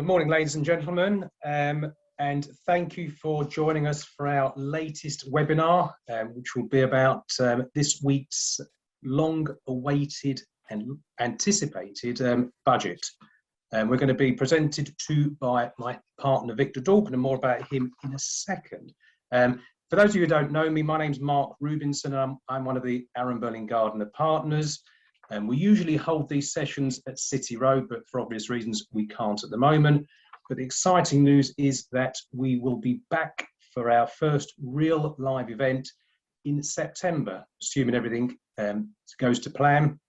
morning, ladies and gentlemen, and thank you for joining us for our latest webinar, which will be about this week's long-awaited and anticipated budget. We're going to be presented to by my partner, Victor Dauppe, and more about him in a second. For those of you who don't know me, my name's Mark Rubinson, and I'm one of the Aaron Berlin Gardner partners. We usually hold these sessions at City Road, but for obvious reasons, we can't at the moment. But the exciting news is that we will be back for our first real live event in September, assuming everything goes to plan.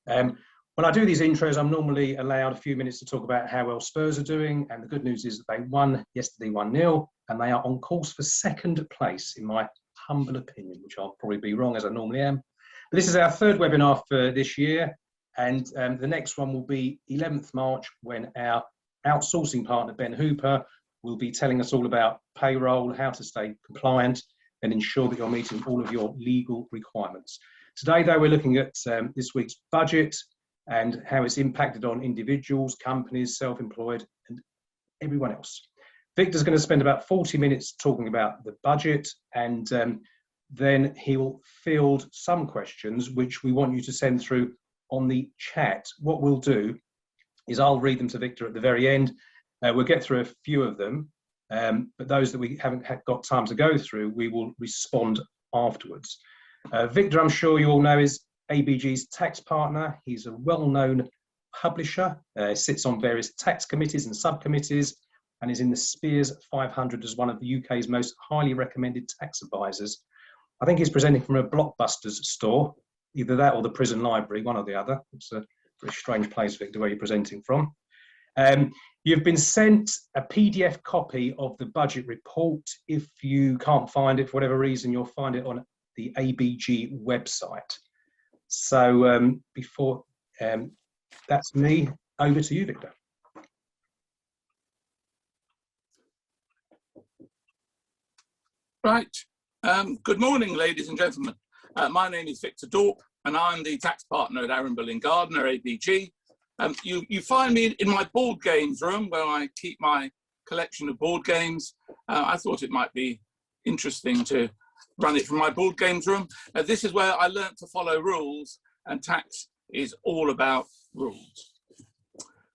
When I do these intros, I'm normally allowed a few minutes to talk about how well Spurs are doing. And the good news is that they won yesterday 1-0, and they are on course for second place, in my humble opinion, which I'll probably be wrong as I normally am. But this is our third webinar for this year. And the next one will be 11th March, when our outsourcing partner, Ben Hooper, will be telling us all about payroll, how to stay compliant, and ensure that you're meeting all of your legal requirements. Today, though, we're looking at this week's budget and how it's impacted on individuals, companies, self-employed, and everyone else. Victor's going to spend about 40 minutes talking about the budget, and then he will field some questions which we want you to send through on the chat. What we'll do is I'll read them to Victor at the very end. We'll get through a few of them, but those that we haven't got time to go through, we will respond afterwards. Victor, I'm sure you all know, is ABG's tax partner. He's a well-known publisher, sits on various tax committees and subcommittees, and is in the Spears 500 as one of the UK's most highly recommended tax advisors. I think he's presenting from a Blockbusters store, either that or the prison library, one or the other. It's a very strange place, Victor, where you're presenting from. You've been sent a PDF copy of the budget report. If you can't find it for whatever reason, you'll find it on the ABG website. So before that's me, over to you, Victor. Right. Good morning, ladies and gentlemen. My name is Victor Dauppe, and I'm the tax partner at Aaron Berlin Gardner, ABG. You find me in my board games room, where I keep my collection of board games. I thought it might be interesting to run it from my board games room. This is where I learnt to follow rules, and tax is all about rules.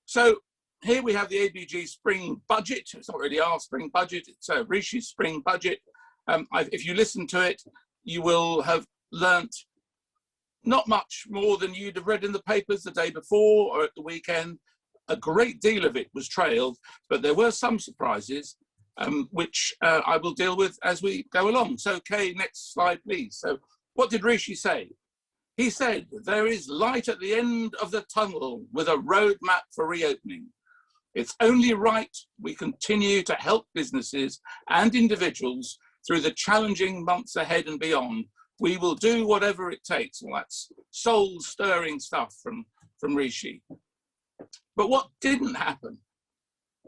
So here we have the ABG spring budget. It's not really our spring budget, it's Rishi's spring budget. If you listen to it, you will have learnt not much more than you'd have read in the papers the day before or at the weekend. A great deal of it was trailed, but there were some surprises, which I will deal with as we go along. So, Kay, next slide, please. So what did Rishi say? He said, there is light at the end of the tunnel with a roadmap for reopening. It's only right we continue to help businesses and individuals through the challenging months ahead and beyond. We will do whatever it takes. Well, that's soul-stirring stuff from Rishi. But what didn't happen?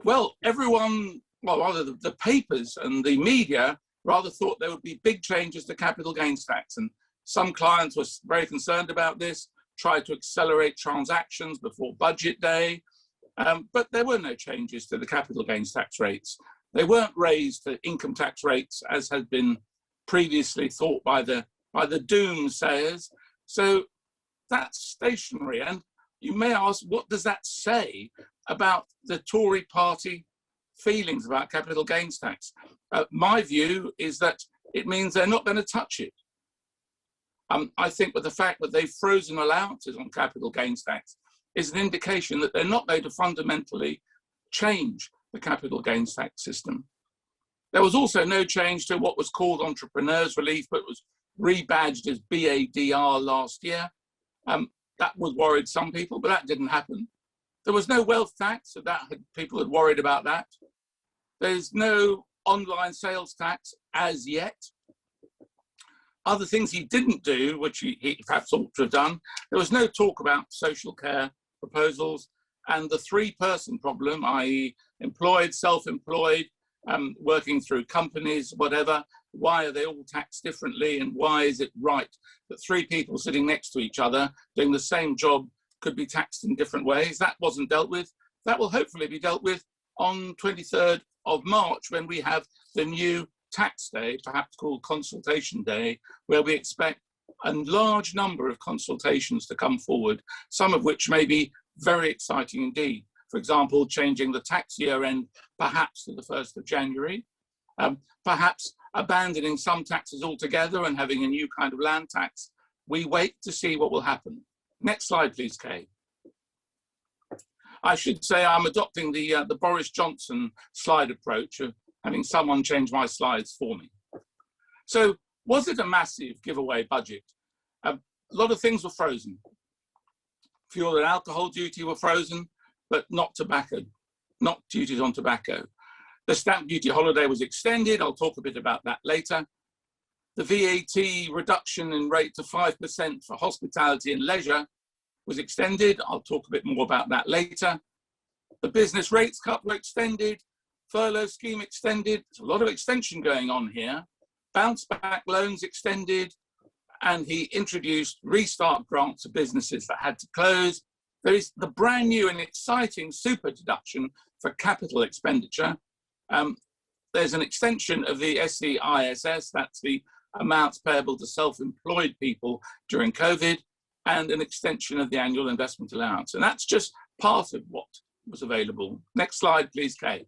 Well, everyone, well, rather the papers and the media rather thought there would be big changes to capital gains tax. And some clients were very concerned about this, tried to accelerate transactions before budget day. But there were no changes to the capital gains tax rates. They weren't raised to income tax rates, as had been previously thought by the doomsayers. So that's stationary. And you may ask, what does that say about the Tory party feelings about capital gains tax? My view is that it means they're not going to touch it. I think with the fact that they've frozen allowances on capital gains tax is an indication that they're not going to fundamentally change the capital gains tax system. There was also no change to what was called entrepreneurs relief, but was rebadged as BADR last year. That was worried some people, but that didn't happen. There was no wealth tax, so people had worried about that. There's no online sales tax as yet. Other things he didn't do, which he perhaps ought to have done, there was no talk about social care proposals, and the three-person problem, i.e. employed, self-employed, working through companies, whatever, why are they all taxed differently, and why is it right that three people sitting next to each other doing the same job could be taxed in different ways? That wasn't dealt with. that will hopefully be dealt with on 23rd of March, when we have the new tax day, perhaps called consultation day, where we expect a large number of consultations to come forward, some of which may be very exciting indeed. For example, changing the tax year end perhaps to the 1st of January, perhaps abandoning some taxes altogether and having a new kind of land tax. We wait to see what will happen. Next slide, please, Kay. I should say I'm adopting the Boris Johnson slide approach of having someone change my slides for me. So was it a massive giveaway budget? A lot of things were frozen. Fuel and alcohol duty were frozen, but not tobacco, not duties on tobacco. The stamp duty holiday was extended. I'll talk a bit about that later. The VAT reduction in rate to 5% for hospitality and leisure was extended. I'll talk a bit more about that later. The business rates cut were extended. Furlough scheme extended. There's a lot of extension going on here. Bounce back loans extended. And he introduced restart grants to businesses that had to close. There is the brand new and exciting super deduction for capital expenditure. There's an extension of the SEISS, that's the amounts payable to self-employed people during COVID, and an extension of the annual investment allowance. And that's just part of what was available. Next slide, please, Kay.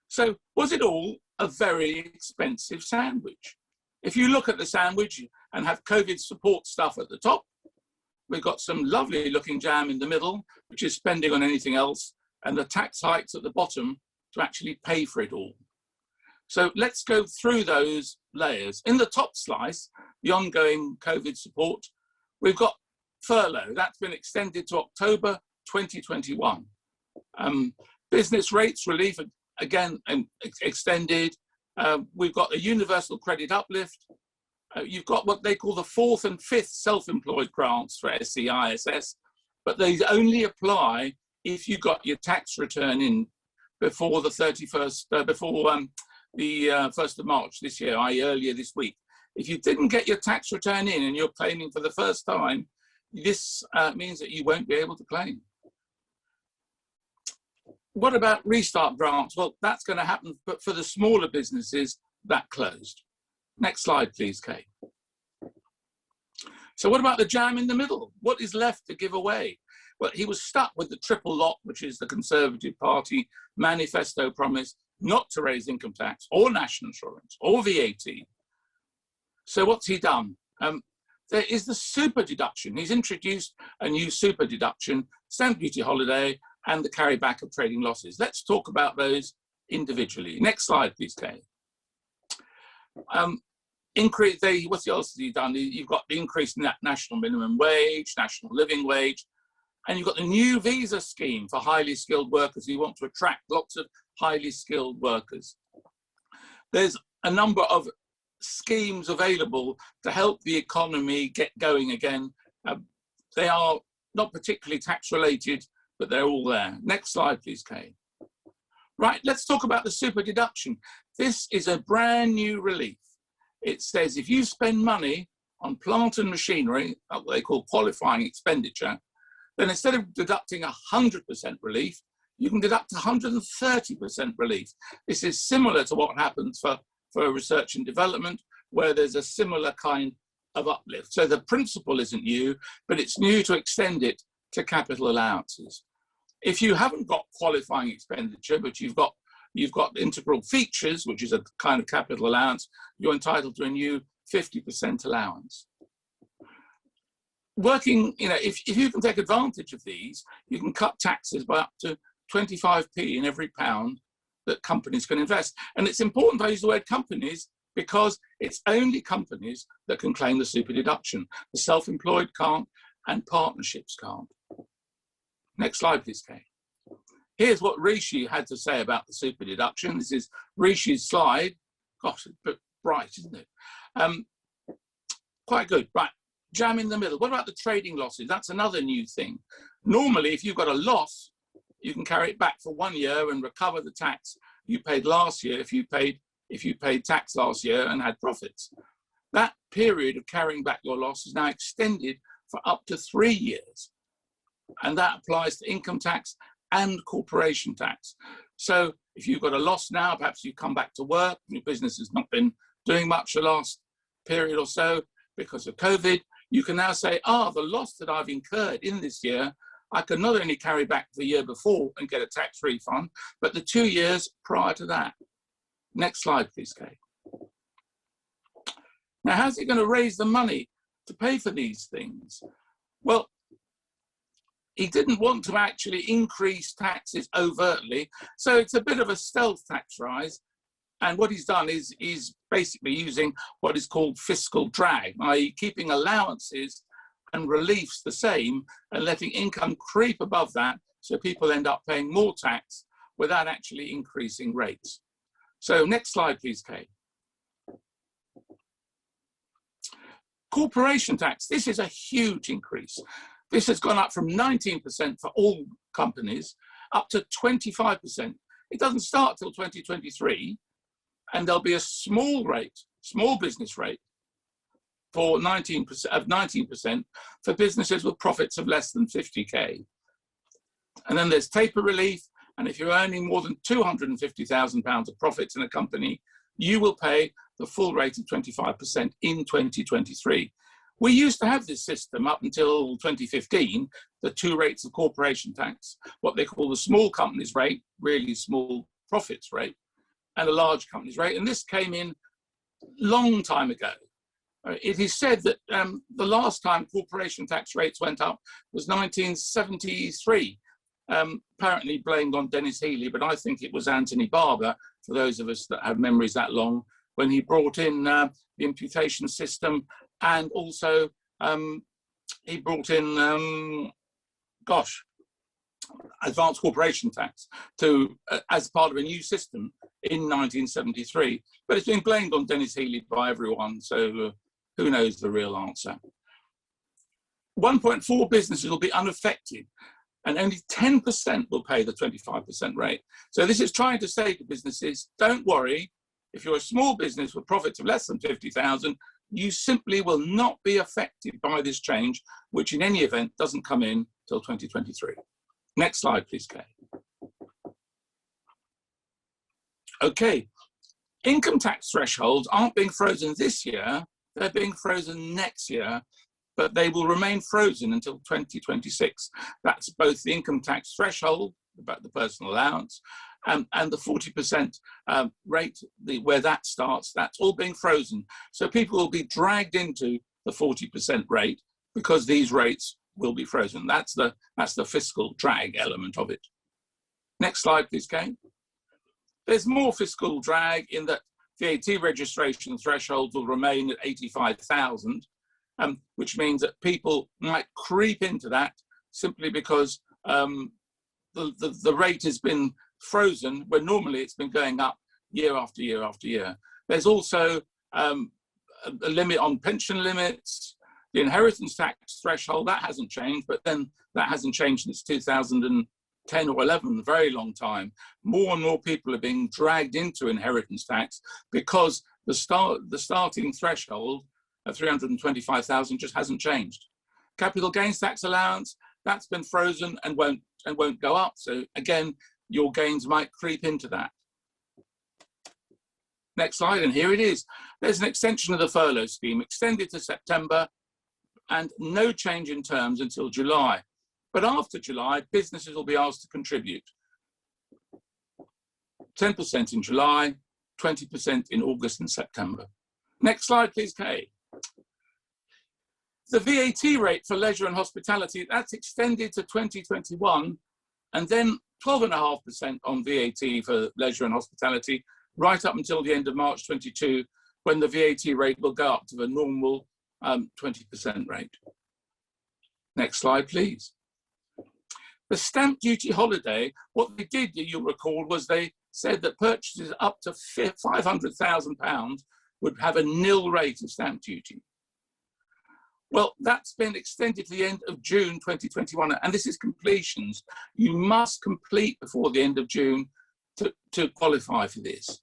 So was it all a very expensive sandwich? If you look at the sandwich and have COVID support stuff at the top, we've got some lovely looking jam in the middle, which is spending on anything else, and the tax hikes at the bottom to actually pay for it all. So let's go through those layers. In the top slice, the ongoing COVID support, we've got furlough. That's been extended to October 2021. Business rates relief, again, extended. We've got a universal credit uplift. You've got what they call the 4th and 5th self-employed grants for SEISS, but they only apply if you got your tax return in before the 1st of March this year, i.e. earlier this week. If you didn't get your tax return in and you're claiming for the first time, this means that you won't be able to claim. What about restart grants? Well, that's going to happen, but for the smaller businesses, that closed. Next slide, please, Kay. So what about the jam in the middle? What is left to give away? Well, he was stuck with the triple lot, which is the Conservative Party manifesto promise not to raise income tax or national insurance or VAT. So what's he done? There is the super deduction. He's introduced a new super deduction, stamp duty holiday, and the carryback of trading losses. Let's talk about those individually. Next slide, please, Kay. What else has he done? You've got the increase in that national minimum wage, national living wage, and you've got the new visa scheme for highly skilled workers. You want to attract lots of highly skilled workers. There's a number of schemes available to help the economy get going again. They are not particularly tax related, but they're all there. Next slide, please, Kay. Right, let's talk about the super deduction. This is a brand new relief. It says if you spend money on plant and machinery, what they call qualifying expenditure, then instead of deducting 100% relief, you can deduct 130% relief. This is similar to what happens for research and development, where there's a similar kind of uplift. So the principle isn't new, but it's new to extend it to capital allowances. If you haven't got qualifying expenditure, but you've got integral features, which is a kind of capital allowance, you're entitled to a new 50% allowance. Working, if you can take advantage of these, you can cut taxes by up to 25p in every pound that companies can invest. And it's important I use the word companies because it's only companies that can claim the super deduction. The self-employed can't and partnerships can't. Next slide, please, Kay. Here's what Rishi had to say about the super deduction. This is Rishi's slide. Gosh, it's a bit bright, isn't it? Quite good. Right, jam in the middle. What about the trading losses? That's another new thing. Normally, if you've got a loss, you can carry it back for 1 year and recover the tax you paid last year if you paid tax last year and had profits. That period of carrying back your loss is now extended for up to 3 years. And that applies to income tax and corporation tax. So if you've got a loss now, perhaps you come back to work, your business has not been doing much the last period or so because of COVID, you can now say, the loss that I've incurred in this year, I can not only carry back the year before and get a tax refund, but the 2 years prior to that. Next slide, please, Kate. Now, how's it going to raise the money to pay for these things? Well, he didn't want to actually increase taxes overtly, so it's a bit of a stealth tax rise. And what he's done is basically using what is called fiscal drag, i.e. keeping allowances and reliefs the same and letting income creep above that, so people end up paying more tax without actually increasing rates. So next slide, please, Kate. Corporation tax, this is a huge increase. This has gone up from 19% for all companies up to 25%. It doesn't start till 2023, and there'll be a small business rate for 19% for businesses with profits of less than 50K. And then there's taper relief, and if you're earning more than £250,000 of profits in a company, you will pay the full rate of 25% in 2023. We used to have this system up until 2015, the two rates of corporation tax, what they call the small companies rate, really small profits rate, and a large companies rate. And this came in long time ago. It is said that the last time corporation tax rates went up was 1973, apparently blamed on Dennis Healy, but I think it was Anthony Barber, for those of us that have memories that long, when he brought in the imputation system, and also he brought in, advanced corporation tax to as part of a new system in 1973. But it's been blamed on Dennis Healy by everyone, so who knows the real answer. 1.4 businesses will be unaffected, and only 10% will pay the 25% rate. So this is trying to say to businesses, don't worry, if you're a small business with profits of less than 50,000, you simply will not be affected by this change, which in any event doesn't come in till 2023. Next slide, please, Kay. Okay, income tax thresholds aren't being frozen this year, they're being frozen next year, but they will remain frozen until 2026. That's both the income tax threshold, about the personal allowance, and the 40% rate, where that starts, that's all being frozen. So people will be dragged into the 40% rate because these rates will be frozen. That's the fiscal drag element of it. Next slide, please, Kane. There's more fiscal drag in that VAT registration thresholds will remain at 85,000, which means that people might creep into that simply because the rate has been frozen, where normally it's been going up year after year after year. There's also a limit on pension limits. The inheritance tax threshold, that hasn't changed, but then that hasn't changed since 2010 or 11, a very long time. More and more people are being dragged into inheritance tax because the starting threshold of 325,000 just hasn't changed. Capital gains tax allowance, that's been frozen and won't go up. So again, your gains might creep into that. Next slide, and here it is. There's an extension of the furlough scheme, extended to September, and no change in terms until July. But after July, businesses will be asked to contribute. 10% in July, 20% in August and September. Next slide, please, Kay. The VAT rate for leisure and hospitality, that's extended to 2021, and then 12.5% on VAT for leisure and hospitality, right up until the end of March 22, when the VAT rate will go up to the normal 20% rate. Next slide, please. The stamp duty holiday, what they did, you'll recall, was they said that purchases up to £500,000 would have a nil rate of stamp duty. Well, that's been extended to the end of June 2021, and this is completions. You must complete before the end of June to qualify for this.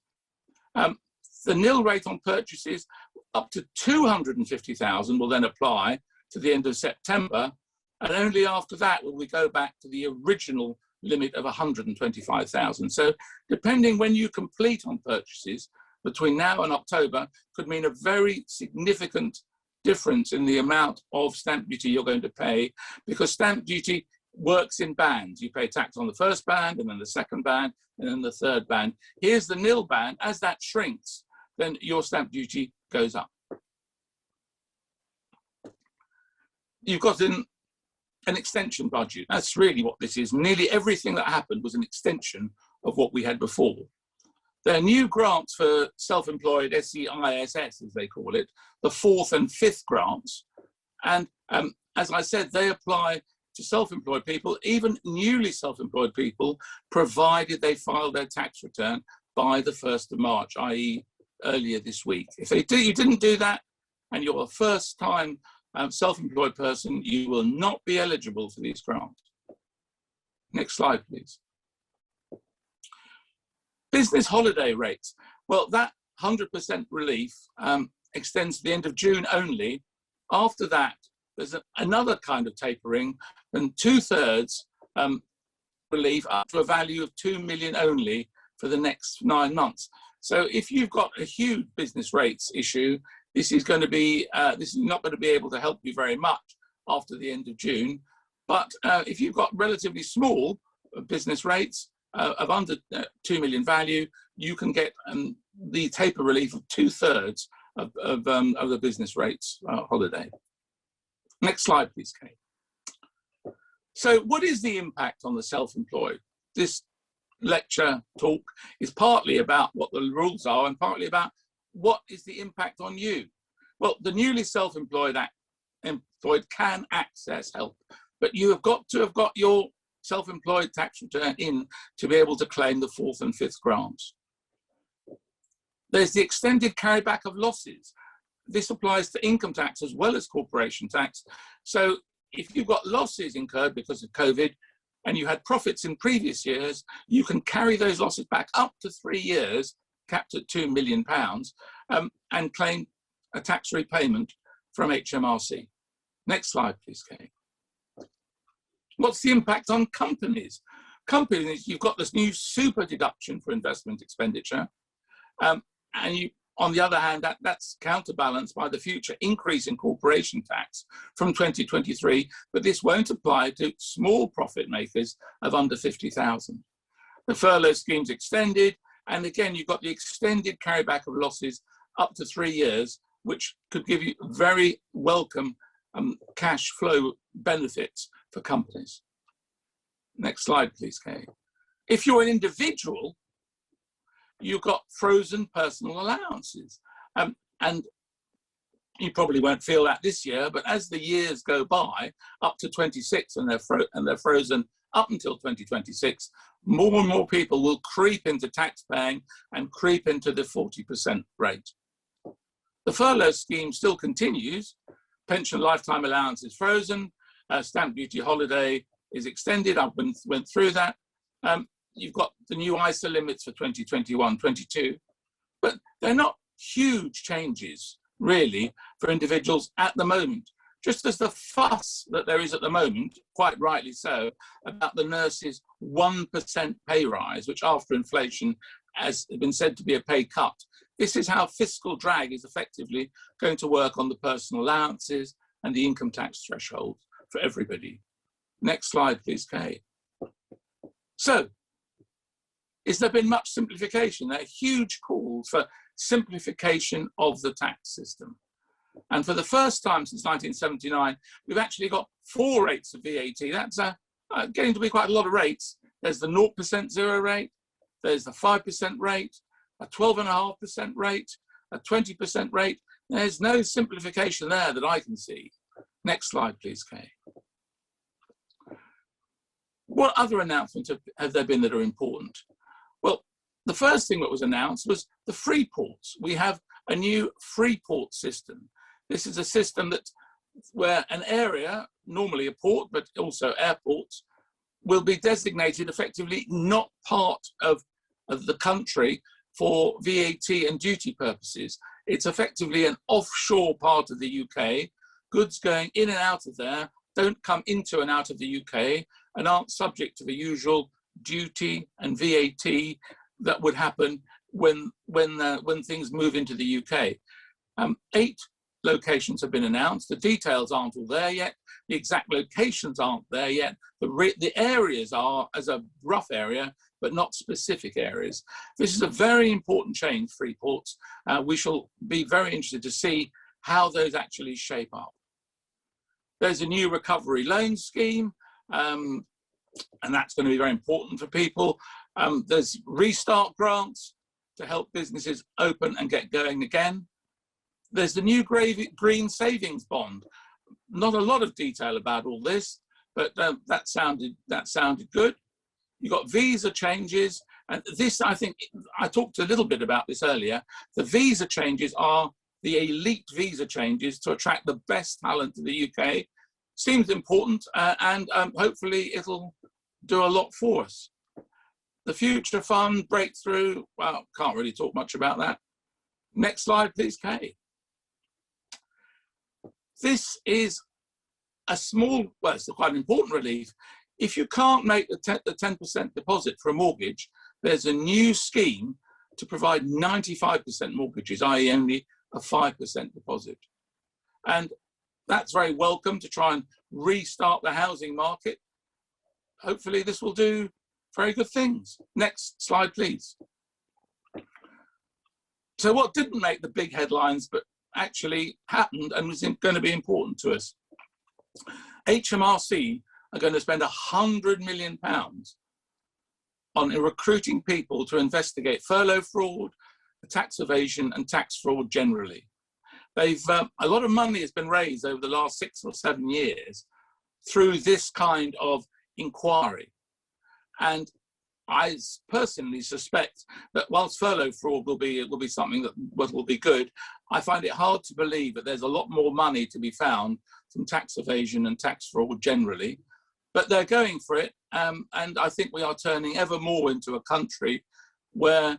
The nil rate on purchases up to 250,000 will then apply to the end of September, and only after that will we go back to the original limit of 125,000. So depending when you complete on purchases between now and October could mean a very significant difference in the amount of stamp duty you're going to pay, because stamp duty works in bands. You pay tax on the first band, and then the second band, and then the third band. Here's the nil band. As that shrinks, then your stamp duty goes up. You've got an extension budget. That's really what this is. Nearly everything that happened was an extension of what we had before. There are new grants for self-employed, SEISS as they call it, the fourth and fifth grants. And as I said, they apply to self-employed people, even newly self-employed people, provided they file their tax return by the 1st of March, i.e. earlier this week. If you didn't do that, and you're a first-time self-employed person, you will not be eligible for these grants. Next slide, please. Business holiday rates. Well, that 100% relief extends to the end of June only. After that, there's another kind of tapering, and 2/3 relief up to a value of 2 million only for the next 9 months. So if you've got a huge business rates issue, this is not going to be able to help you very much after the end of June. But if you've got relatively small business rates of under 2 million value, you can get the taper relief of 2/3 of the business rates holiday. Next slide, please, Kate. So what is the impact on the self-employed? This lecture talk is partly about what the rules are and partly about what is the impact on you. Well, the newly self-employed can access help, but you have got to have got your self-employed tax return in to be able to claim the 4th and 5th grants. There's the extended carryback of losses. This applies to income tax as well as corporation tax. So if you've got losses incurred because of COVID and you had profits in previous years, you can carry those losses back up to 3 years, capped at £2 million, and claim a tax repayment from HMRC. Next slide, please, Kate. What's the impact on companies? Companies, you've got this new super deduction for investment expenditure. And on the other hand, that's counterbalanced by the future increase in corporation tax from 2023, but this won't apply to small profit makers of under 50,000. The furlough scheme's extended, and again, you've got the extended carryback of losses up to 3 years, which could give you very welcome cash flow benefits for companies. Next slide, please, Kay. If you're an individual, you've got frozen personal allowances. And you probably won't feel that this year, but as the years go by, up to 26, and they're frozen up until 2026, more and more people will creep into tax paying and creep into the 40% rate. The furlough scheme still continues. Pension lifetime allowance is frozen. Stamp duty holiday is extended. I went through that. You've got the new ISA limits for 2021-22, but they're not huge changes, really, for individuals at the moment. Just as the fuss that there is at the moment, quite rightly so, about the nurses' 1% pay rise, which after inflation has been said to be a pay cut. This is how fiscal drag is effectively going to work on the personal allowances and the income tax threshold for everybody. Next slide, please, Kay. So, has there been much simplification? There are huge calls for simplification of the tax system. And for the first time since 1979, we've actually got 4 rates of VAT. That's getting to be quite a lot of rates. There's the 0% zero rate, there's the 5% rate, a 12.5% rate, a 20% rate. There's no simplification there that I can see. Next slide, please, Kay. What other announcements have there been that are important? Well, the first thing that was announced was the Freeports. We have a new Freeport system. This is a system where an area, normally a port, but also airports, will be designated effectively not part of the country for VAT and duty purposes. It's effectively an offshore part of the UK. Goods going in and out of there don't come into and out of the UK, and aren't subject to the usual duty and VAT that would happen when things move into the UK. 8 locations have been announced. The details aren't all there yet. The exact locations aren't there yet. The areas are as a rough area, but not specific areas. This is a very important change, Freeports. We shall be very interested to see how those actually shape up. There's a new recovery loan scheme, and that's going to be very important for people. There's restart grants to help businesses open and get going again. There's the new green savings bond. Not a lot of detail about all this, but that sounded good. You've got visa changes, and this, I think, I talked a little bit about this earlier. The visa changes are the elite visa changes to attract the best talent to the UK. Seems important, and hopefully it'll do a lot for us. The Future Fund breakthrough, well, can't really talk much about that. Next slide, please, Kay. This is a small, well, it's quite an important relief. If you can't make the 10% deposit for a mortgage, there's a new scheme to provide 95% mortgages, i.e. only a 5% deposit. And that's very welcome to try and restart the housing market. Hopefully this will do very good things. Next slide, please. So what didn't make the big headlines, but actually happened and was going to be important to us? HMRC are going to spend £100 million on recruiting people to investigate furlough fraud, tax evasion and tax fraud generally. They've, a lot of money has been raised over the last 6 or 7 years through this kind of inquiry. And I personally suspect that whilst furlough fraud will be something that will be good, I find it hard to believe that there's a lot more money to be found from tax evasion and tax fraud generally. But they're going for it, and I think we are turning ever more into a country where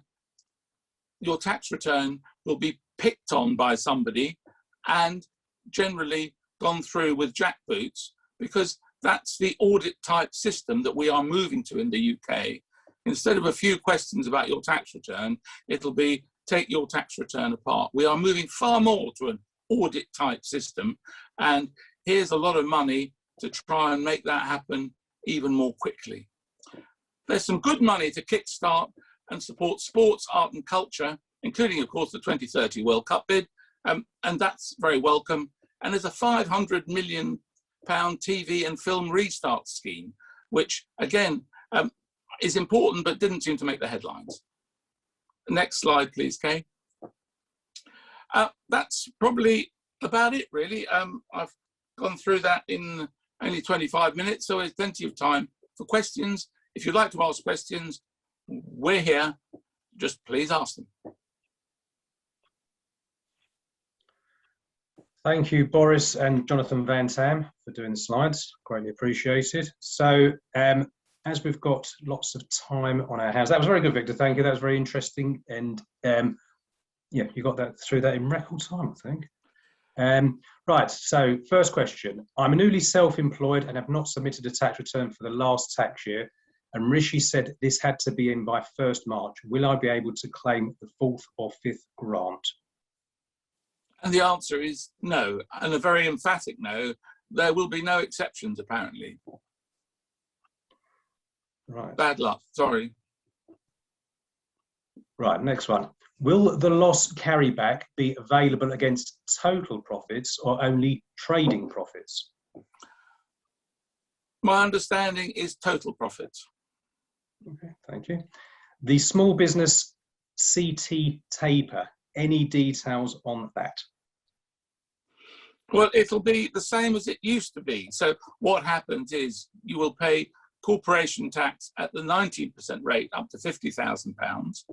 your tax return will be picked on by somebody and generally gone through with jackboots, because that's the audit type system that we are moving to in the UK. Instead of a few questions about your tax return, it'll be take your tax return apart. We are moving far more to an audit type system, and here's a lot of money to try and make that happen even more quickly. There's some good money to kickstart and support sports, art and culture, including, of course, the 2030 World Cup bid, and that's very welcome. And there's a £500 million TV and film restart scheme, which, again, is important but didn't seem to make the headlines. Next slide, please, Kay. That's probably about it, really. I've gone through that in only 25 minutes, so there's plenty of time for questions. If you'd like to ask questions, we're here. Just please ask them. Thank you, Boris and Jonathan Van Tam, for doing the slides. Greatly appreciated. So, as we've got lots of time on our hands, that was very good, Victor. Thank you. That was very interesting, and yeah, you got that through that in record time, I think. Right. So, first question: I'm newly self-employed and have not submitted a tax return for the last tax year, and Rishi said this had to be in by 1st March. Will I be able to claim the 4th or 5th grant? And the answer is no, and a very emphatic no. There will be no exceptions, apparently. Right. Bad luck, sorry. Right, next one. Will the loss carryback be available against total profits or only trading profits? My understanding is total profits. Okay, thank you. The small business CT taper, any details on that? Well, it'll be the same as it used to be. So what happens is you will pay corporation tax at the 19% rate up to £50,000.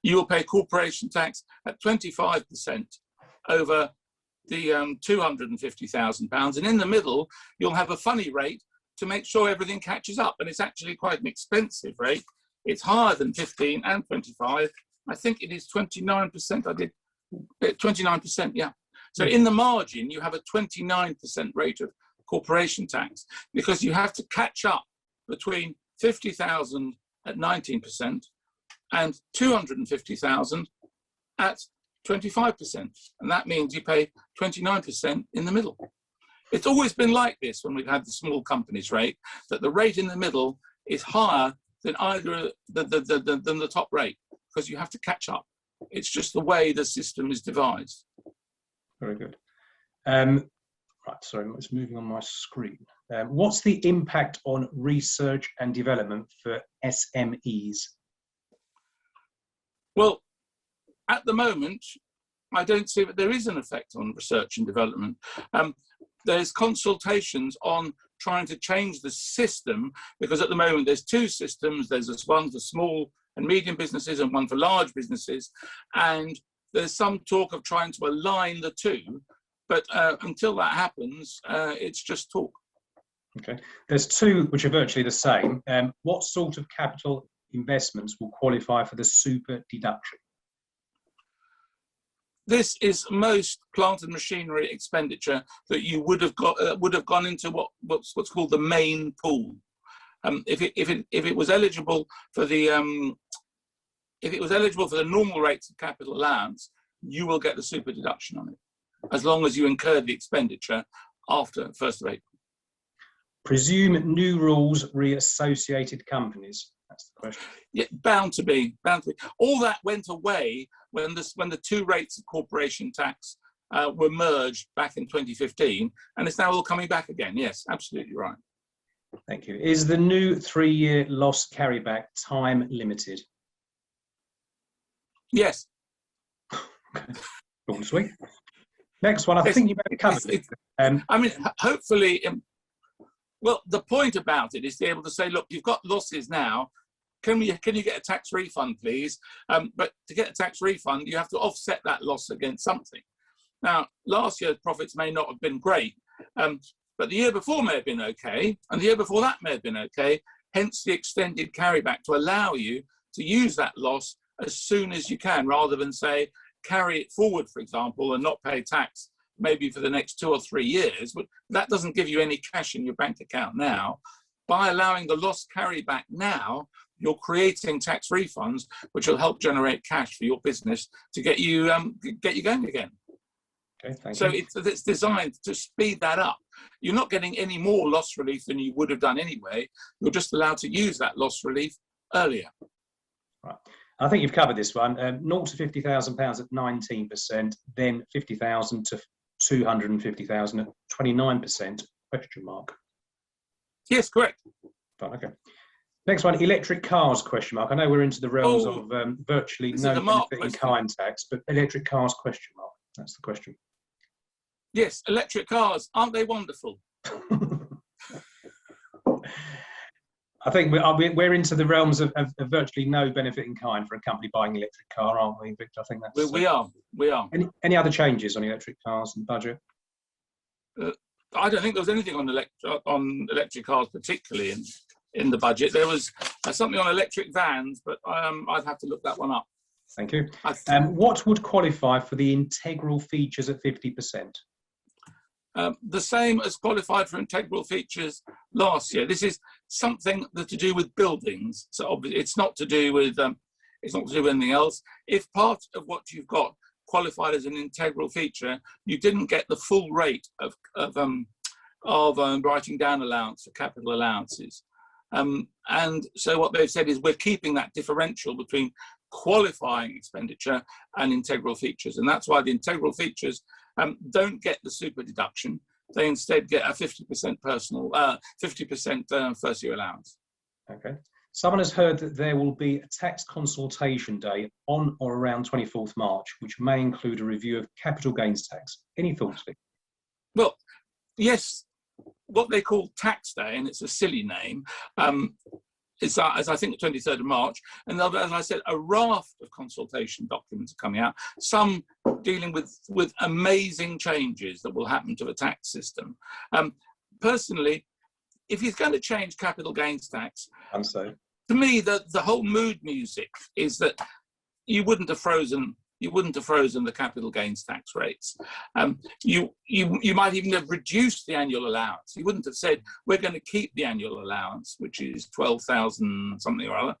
You will pay corporation tax at 25% over the £250,000. And in the middle, you'll have a funny rate to make sure everything catches up. And it's actually quite an expensive rate. It's higher than 15 and 25. I think it is 29%. I did 29%, yeah. So in the margin, you have a 29% rate of corporation tax because you have to catch up between 50,000 at 19% and 250,000 at 25%. And that means you pay 29% in the middle. It's always been like this when we've had the small companies rate, that the rate in the middle is higher than either than the top rate, because you have to catch up. It's just the way the system is devised. Very good. Right, sorry, it's moving on my screen. What's the impact on research and development for SMEs? Well, at the moment, I don't see that there is an effect on research and development. There's consultations on trying to change the system, because at the moment there's two systems. There's this one for small and medium businesses and one for large businesses. And there's some talk of trying to align the two. But until that happens, it's just talk. Okay. There's two which are virtually the same. What sort of capital investments will qualify for the super deduction? This is most plant and machinery expenditure that you would have gone into what's called the main pool. If it was eligible for the normal rates of capital allowance, you will get the super deduction on it, as long as you incur the expenditure after 1st of April. Presume new rules re-associated companies. That's the question. Yeah, bound to be. All that went away when the two rates of corporation tax were merged back in 2015, and it's now all coming back again. Yes, absolutely right. Thank you. Is the new 3-year loss carryback time limited? Yes. Short and sweet. Next one, I think you better cover it. I mean, hopefully, well, the point about it is to be able to say, look, you've got losses now. Can you get a tax refund, please? But to get a tax refund, you have to offset that loss against something. Now, last year's profits may not have been great, but the year before may have been okay, and the year before that may have been okay, hence the extended carryback to allow you to use that loss as soon as you can, rather than say, carry it forward, for example, and not pay tax maybe for the next 2 or 3 years. But that doesn't give you any cash in your bank account now. By allowing the loss carryback now, you're creating tax refunds, which will help generate cash for your business to get you going again. Okay, thank so you. It's designed to speed that up. You're not getting any more loss relief than you would have done anyway. You're just allowed to use that loss relief earlier. Right. I think you've covered this one. 0 to £50,000 at 19%, then 50,000 to 250,000 at 29%? Question mark. Yes, correct. Fine, okay. Next one, electric cars? Question mark. I know we're into the realms of virtually no benefit in kind tax, but electric cars? Question mark. That's the question. Yes, electric cars, aren't they wonderful? I think we're into the realms of virtually no benefit in kind for a company buying an electric car, aren't we, Victor? I think that's... We are. Any other changes on electric cars and budget? I don't think there was anything on electric cars particularly in the budget. There was something on electric vans, but I'd have to look that one up. Thank you. What would qualify for the integral features at 50%? The same as qualified for integral features last year. This is something that's to do with buildings, so obviously it's not to do with anything else. If part of what you've got qualified as an integral feature, you didn't get the full rate of writing down allowance for capital allowances, and so what they've said is we're keeping that differential between qualifying expenditure and integral features, and that's why the integral features don't get the super deduction. They instead get a 50% personal, 50% first year allowance. Okay. Someone has heard that there will be a tax consultation day on or around 24th March, which may include a review of capital gains tax. Any thoughts, Vic? Well, yes, what they call tax day, and it's a silly name, is as I think the 23rd of March, and as I said, a raft of consultation documents are coming out, some dealing with amazing changes that will happen to the tax system. Personally, if you're going to change capital gains tax, to me, the whole mood music is that you wouldn't have frozen You wouldn't have frozen the capital gains tax rates. You might even have reduced the annual allowance. You wouldn't have said, we're going to keep the annual allowance, which is 12,000 something or other,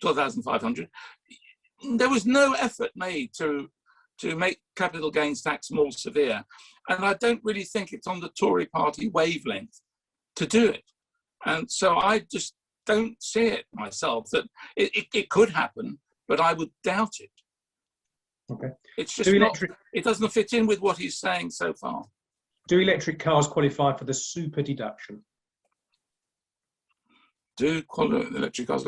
12,500. There was no effort made to make capital gains tax more severe. And I don't really think it's on the Tory party wavelength to do it. And so I just don't see it myself, that it could happen, but I would doubt it. Okay. It's just not, it doesn't fit in with what he's saying so far. Do electric cars qualify for the super deduction? Do electric cars?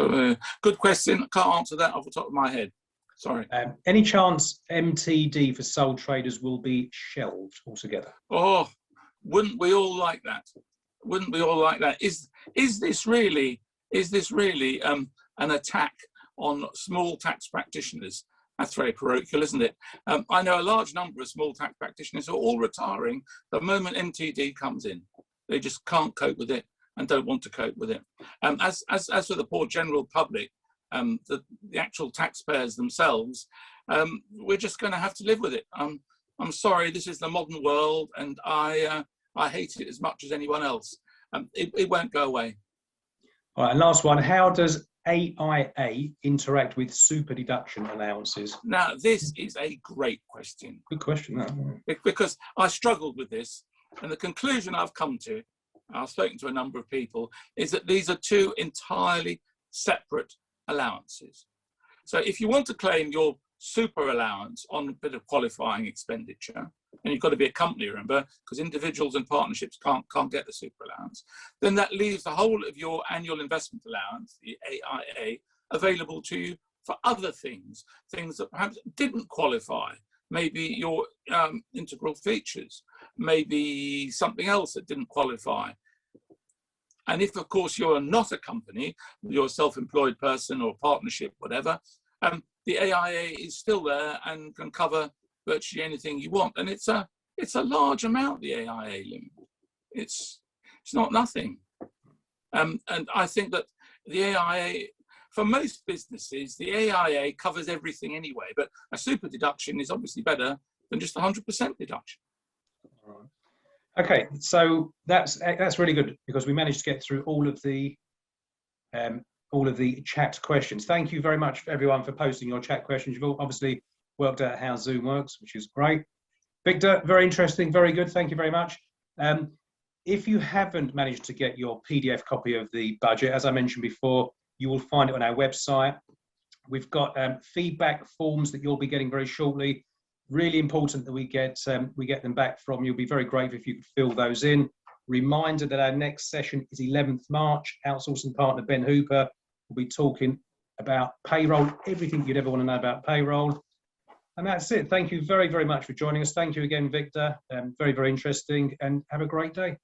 Good question. I can't answer that off the top of my head. Sorry. Any chance MTD for sole traders will be shelved altogether? Oh, wouldn't we all like that? Wouldn't we all like that? Is this really an attack on small tax practitioners? That's very parochial, isn't it? I know a large number of small tax practitioners who are all retiring the moment MTD comes in. They just can't cope with it and don't want to cope with it. As for the poor general public, the actual taxpayers themselves, we're just going to have to live with it. I'm sorry, this is the modern world, and I hate it as much as anyone else. It won't go away. All right, and last one. How does AIA interact with super deduction allowances? Now, this is a great question. Good question, that. Because I struggled with this, and the conclusion I've come to, I've spoken to a number of people, is that these are two entirely separate allowances. So if you want to claim your super allowance on a bit of qualifying expenditure, and you've got to be a company, remember, because individuals and partnerships can't get the super allowance, then that leaves the whole of your annual investment allowance, the AIA, available to you for other things that perhaps didn't qualify. Maybe your integral features, maybe something else that didn't qualify. And if, of course, you're not a company, you're a self-employed person or partnership, whatever, the AIA is still there and can cover virtually anything you want. And it's a large amount, the AIA limit. It's not nothing. And I think that the AIA, for most businesses, the AIA covers everything anyway, but a super deduction is obviously better than just 100% deduction. All right. Okay, so that's really good, because we managed to get through all of the chat questions. Thank you very much, everyone, for posting your chat questions. You've all obviously worked out how Zoom works, which is great. Victor, very interesting, very good. Thank you very much. If you haven't managed to get your PDF copy of the budget, as I mentioned before, you will find it on our website. We've got feedback forms that you'll be getting very shortly. Really important that we get them back from you. We'll be very grateful if you could fill those in. Reminder that our next session is 11th March. Outsourcing partner Ben Hooper will be talking about payroll, everything you'd ever want to know about payroll. And that's it. Thank you very, very much for joining us. Thank you again, Victor. Very, very interesting, and have a great day.